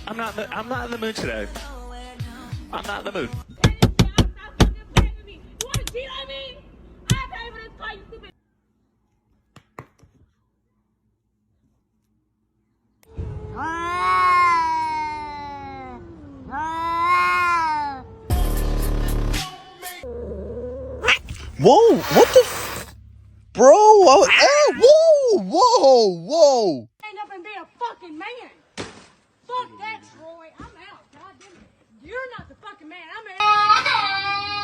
I'm not in the mood today. I'm not in the mood. Whoa, what the bro? Whoa, whoa. Stand up and be a fucking man. Fuck that, Troy. I'm out. God damn it. You're not the fucking man. I'm out.